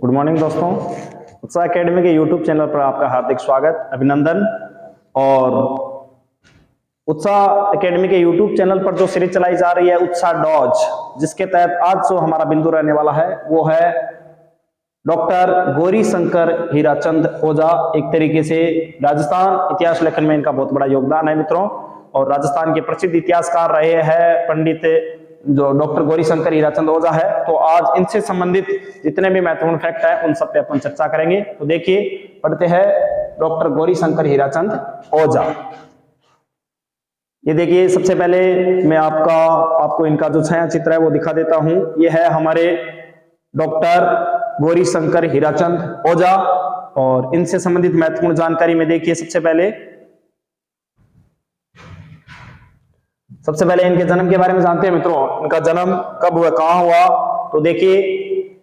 Good morning दोस्तों। उत्साह academy के यूट्यूब चैनल पर आपका हार्दिक स्वागत, अभिनंदन। और उत्साह एकेडमी के यूट्यूब चैनल पर जो सीरीज चलाई जा रही है उत्साह डॉज, जिसके तहत आज जो हमारा बिंदु रहने वाला है वो है डॉक्टर गौरी शंकर हीराचंद ओझा। एक तरीके से राजस्थान इतिहास लेखन में इनका बहुत बड़ा योगदान है मित्रों, और राजस्थान के प्रसिद्ध इतिहासकार रहे हैं पंडित जो डॉक्टर गौरी शंकर हीराचंद ओझा है। तो आज इनसे संबंधित जितने भी महत्वपूर्ण फैक्ट है उन सब पे अपन चर्चा करेंगे। तो देखिए, पढ़ते हैं डॉक्टर गौरी शंकर हीराचंद ओझा। ये देखिए, सबसे पहले मैं आपको इनका जो छाया चित्र है वो दिखा देता हूं। ये है हमारे डॉक्टर गौरी शंकर हीराचंद ओझा, और इनसे संबंधित महत्वपूर्ण जानकारी में देखिए सबसे पहले इनके जन्म के बारे में जानते हैं मित्रों। इनका जन्म कब हुआ, कहां हुआ? तो देखिए,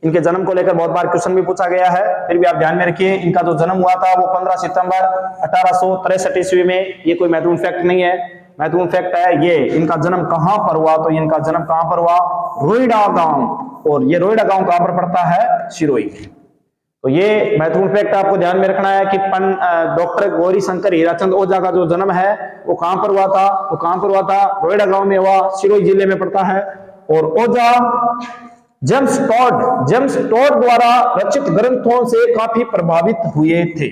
इनके जन्म को लेकर बहुत बार क्वेश्चन भी पूछा गया है, फिर भी आप ध्यान में रखिए। इनका जो जन्म हुआ था वो 15 सितंबर 1863 ईस्वी में। ये कोई महत्वपूर्ण फैक्ट नहीं है, महत्वपूर्ण फैक्ट है ये इनका जन्म कहां पर हुआ। तो इनका जन्म कहां पर हुआ? रोइडा गांव। और ये रोइडा गांव कहां पर पड़ता है? सिरोही। तो ये महत्वपूर्ण फैक्ट आपको ध्यान में रखना है कि डॉक्टर गौरी शंकर हीराचंद ओझा का जो जन्म है वो कहां पर हुआ था? तो कहां पर हुआ था? रोइडा गांव में हुआ, सिरोही जिले में पड़ता है। और ओझा जेम्स टॉड द्वारा रचित ग्रंथों से काफी प्रभावित हुए थे।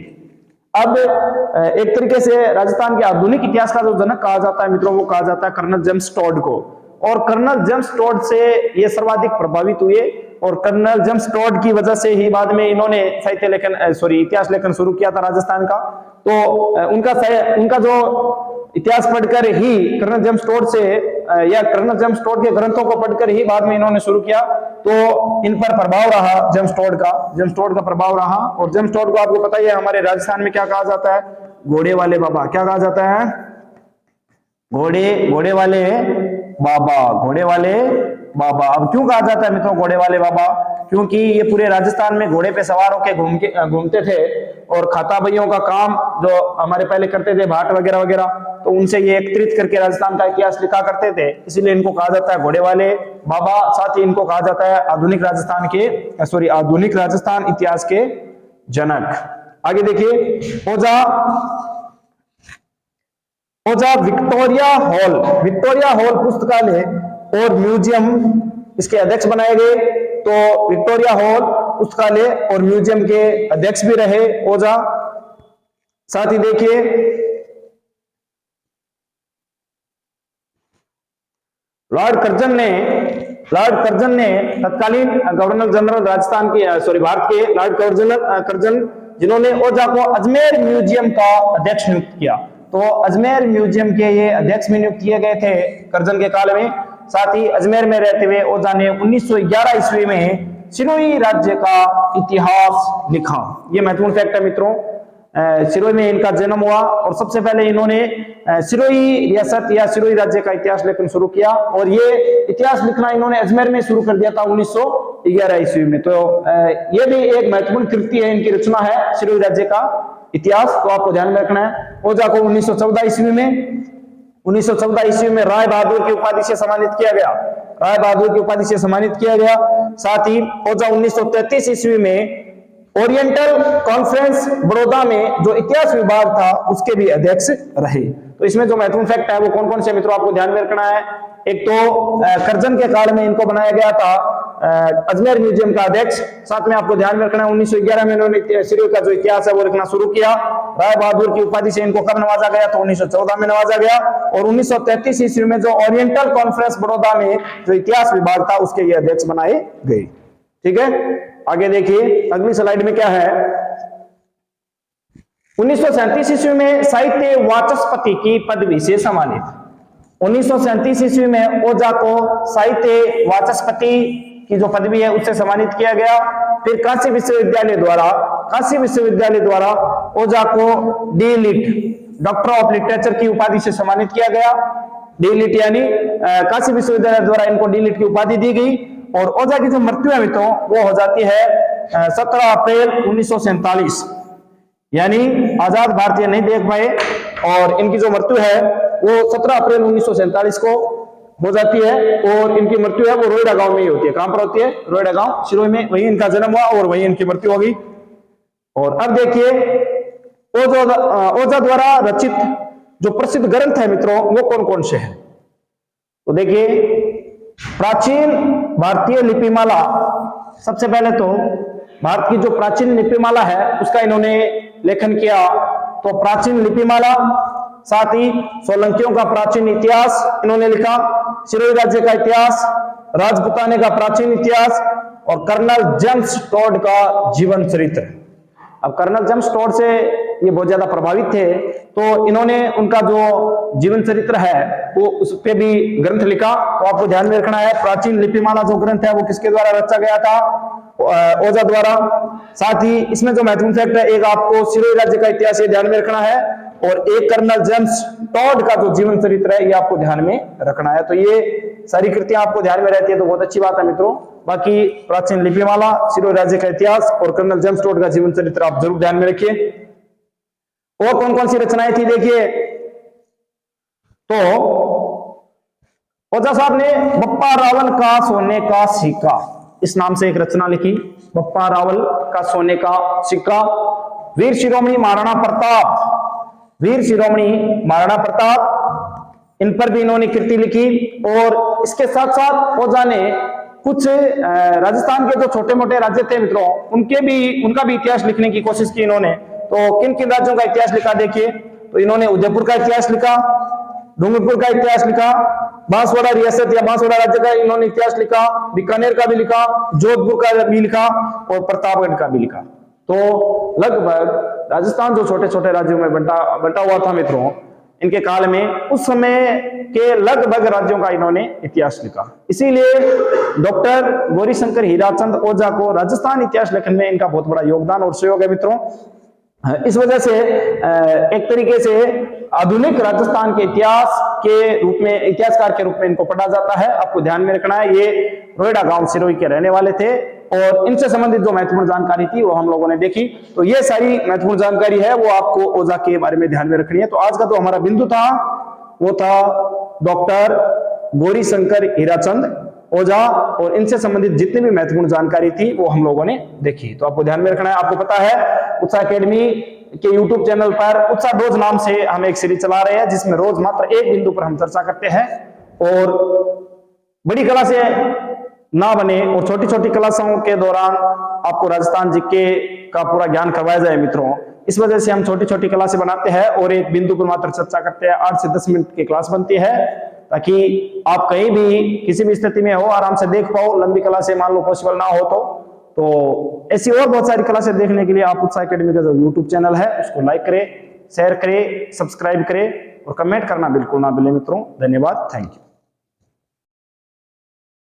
अब एक तरीके से राजस्थान के आधुनिक इतिहास का जो जनक कहा जाता है मित्रों, वो कहा जाता है कर्नल जेम्स टॉड को। और कर्नल जेम्स टॉड से ये सर्वाधिक प्रभावित हुए, और कर्नल जेम्स टॉड की वजह से ही बाद में इन्होंने इतिहास लेखन शुरू किया था राजस्थान का। तो उनका जो इतिहास पढ़कर ही कर्नल जेम्स टॉड से या कर्नल जेम्स टॉड के ग्रंथों को पढ़कर ही बाद में इन्होंने शुरू किया। तो इन पर प्रभाव रहा जेम्स टॉड का प्रभाव रहा। और जेम्स टॉड को आपको पता ही है हमारे राजस्थान में क्या कहा जाता है? घोड़े वाले बाबा। क्या कहा जाता है? घोड़े वाले बाबा। अब क्यों कहा जाता है मित्रों घोड़े वाले बाबा? क्योंकि ये पूरे राजस्थान में घोड़े पे सवार होकर घूमते थे, और खाता बइयों का काम जो हमारे पहले करते थे, भाट वगैरह वगैरह, तो उनसे ये एकत्रित करके राजस्थान का इतिहास लिखा करते थे, इसीलिए इनको कहा जाता है घोड़े वाले बाबा। साथ ही इनको कहा जाता है आधुनिक राजस्थान इतिहास के जनक। आगे देखिए, ओझा विक्टोरिया हॉल पुस्तकालय और म्यूजियम इसके अध्यक्ष बनाए गए। तो विक्टोरिया हॉल पुस्तकालय और म्यूजियम के अध्यक्ष भी रहे ओझा। साथ ही देखिए, लॉर्ड कर्जन ने तत्कालीन गवर्नर जनरल राजस्थान के भारत के लॉर्ड कर्जन, जिन्होंने ओझा को अजमेर म्यूजियम का अध्यक्ष नियुक्त किया। तो अजमेर म्यूजियम के ये अध्यक्ष भी नियुक्त किए गए थे कर्जन के काल में। साथ ही अजमेर में रहते हुए ओझा ने 1911 ईस्वी में सिरोही राज्य का इतिहास लिखा। ये महत्वपूर्ण फैक्ट है मित्रों। सिरोही में इनका जन्म हुआ, और सबसे पहले इन्होंने सिरोही रियासत या सिरोही राज्य का इतिहास लेखन शुरू किया। और ये इतिहास लिखना इन्होंने अजमेर में शुरू कर दिया था 1911 ईस्वी में। तो ये भी एक महत्वपूर्ण कृति है, इनकी रचना है सिरोही राज्य का इतिहास। तो आपको ध्यान में रखना है। ओझा को 1914 ईस्वी में राय बहादुर की उपाधि से सम्मानित किया गया। साथ ही ओझा 1933 ईस्वी में ओरिएंटल कॉन्फ्रेंस बड़ौदा में जो इतिहास विभाग था उसके भी अध्यक्ष रहे। तो इसमें जो महत्वपूर्ण फैक्ट है वो कौन कौन से मित्रों आपको ध्यान में रखना है। एक तो कर्जन के काल में इनको बनाया गया था अजमेर म्यूजियम का अध्यक्ष। साथ में आपको ध्यान में रखना है 1911 में इन्होंने सिरोही का जो इतिहास है वो लिखना शुरू किया। राय बहादुर की उपाधि से इनको कब नवाजा गया? तो 1914 में नवाजा गया। और 1933 ईस्वी में जो ओरिएंटल कॉन्फ्रेंस बड़ौदा में जो इतिहास विभाग था उसके ये अध्यक्ष बनाए गए। ठीक है, आगे देखिए अगली स्लाइड में क्या है। 1937 ईस्वी में साहित्य वाचस्पति की पदवी से सम्मानित। 1937 ईस्वी में ओझा को साहित्य वाचस्पति की जो पदवी है उससे सम्मानित किया गया। फिर काशी विश्वविद्यालय द्वारा ओझा को डी.लिट. डॉक्टर ऑफ लिटरेचर की उपाधि से सम्मानित किया गया। डी.लिट. यानी काशी विश्वविद्यालय द्वारा इनको डी.लिट. की उपाधि दी गई। और ओझा की जो मृत्यु है मित्रों वो हो जाती है 17 अप्रैल 1947, यानी आजाद भारतीय नहीं देख पाए, और इनकी जो मृत्यु है वो 17 अप्रैल 1947 को हो जाती है और इनकी मृत्यु है वो रोइडा गांव में ही होती है। कहां पर होती है? रोइडा गांव सिरोही में, वहीं इनका जन्म हुआ और वहीं इनकी मृत्यु होगी। और अब देखिए ओझा द्वारा रचित जो प्रसिद्ध ग्रंथ है मित्रों वो कौन कौन से हैं? तो देखिए प्राचीन भारतीय लिपिमाला, सबसे पहले तो भारत की जो प्राचीन लिपिमाला है उसका इन्होंने लेखन किया। तो प्राचीन लिपिमाला, साथ ही सोलंकियों का प्राचीन इतिहास इन्होंने लिखा, सिरोही राज्य का इतिहास, राजपुताने का प्राचीन इतिहास और कर्नल जेम्स टॉड का जीवन चरित्र। अब कर्नल जेम्स टॉड से ये बहुत ज्यादा प्रभावित थे, तो इन्होंने उनका जो जीवन चरित्र है वो उस पे भी ग्रंथ लिखा। तो आपको ध्यान में रखना है प्राचीन लिपिमाला जो ग्रंथ है वो किसके द्वारा रचा गया था? ओझा द्वारा। साथ ही इसमें जो महत्वपूर्ण फैक्ट है, एक आपको सिरोही राज्य का इतिहास ये ध्यान में रखना है और एक कर्नल जेम्स टॉड का जो जीवन चरित्र है ये आपको ध्यान में रखना है। तो ये सारी कृतियां आपको ध्यान में रहती है तो बहुत अच्छी बात है मित्रों। बाकी प्राचीन लिपिमाला, सिरोही राज्य का इतिहास और कर्नल जेम्स टॉड का जीवन चरित्र आप जरूर ध्यान में रखिए। और कौन कौन सी रचनाएं थी देखिए, तो ओझा साहब ने बप्पा रावल का सोने का सिक्का इस नाम से एक रचना लिखी। बप्पा रावल का सोने का सिक्का। वीर शिरोमणि महाराणा प्रताप, वीर शिरोमणि महाराणा प्रताप, इन पर भी इन्होंने कृति लिखी। और इसके साथ साथ ओझा ने कुछ राजस्थान के जो छोटे मोटे राज्य थे मित्रों उनका भी इतिहास लिखने की कोशिश की इन्होंने। तो किन किन राज्यों का इतिहास लिखा देखिए, तो इन्होंने उदयपुर का इतिहास लिखा, डूंगरपुर का इतिहास लिखा, बांसवाड़ा रियासत या बांसवाड़ा राज्य का इन्होंने इतिहास लिखा, बीकानेर का भी लिखा, जोधपुर का भी लिखा और प्रतापगढ़ का भी लिखा। तो लगभग राजस्थान जो छोटे छोटे राज्यों में बंटा हुआ था मित्रों, इनके काल में उस समय के लगभग राज्यों का इन्होंने इतिहास लिखा। इसीलिए डॉक्टर गौरीशंकर हीराचंद ओझा को राजस्थान इतिहास लेखन में इनका बहुत बड़ा योगदान और सहयोग है मित्रों। इस वजह से एक तरीके से आधुनिक राजस्थान के इतिहास के रूप में, इतिहासकार के रूप में इनको पढ़ा जाता है। आपको ध्यान में रखना है ये रोइडा गांव सिरोही के रहने वाले थे और इनसे संबंधित जो महत्वपूर्ण जानकारी थी वो हम लोगों ने देखी। तो ये सारी महत्वपूर्ण जानकारी है वो आपको ओझा के बारे में ध्यान में रखनी है। तो आज का जो हमारा बिंदु था वो था डॉक्टर गौरीशंकर हीराचंद ओझा और इनसे संबंधित जितनी भी महत्वपूर्ण जानकारी थी वो हम लोगों ने देखी। तो आपको ध्यान में रखना है। आपको पता है उत्साह एकेडमी के यूट्यूब चैनल पर उत्साह डोज नाम से हम एक सीरीज चला रहे हैं जिसमें रोज मात्र एक बिंदु पर हम चर्चा करते हैं और बड़ी कला से ना बने और छोटी छोटी क्लासों के दौरान आपको राजस्थान जीके का पूरा ज्ञान करवाया जाए मित्रों। इस वजह से हम छोटी छोटी क्लासें बनाते हैं और एक बिंदु पर मात्र चर्चा करते हैं। 8 से 10 मिनट की क्लास बनती है ताकि आप कहीं भी किसी भी स्थिति में हो आराम से देख पाओ। लंबी क्लासें मान लो पॉसिबल ना हो तो ऐसी और बहुत सारी क्लासें देखने के लिए आप उत्साह एकेडमी का जो यूट्यूब चैनल है उसको लाइक करें, शेयर करें, सब्सक्राइब करें और कमेंट करना बिल्कुल ना भूलें मित्रों। धन्यवाद, थैंक यू।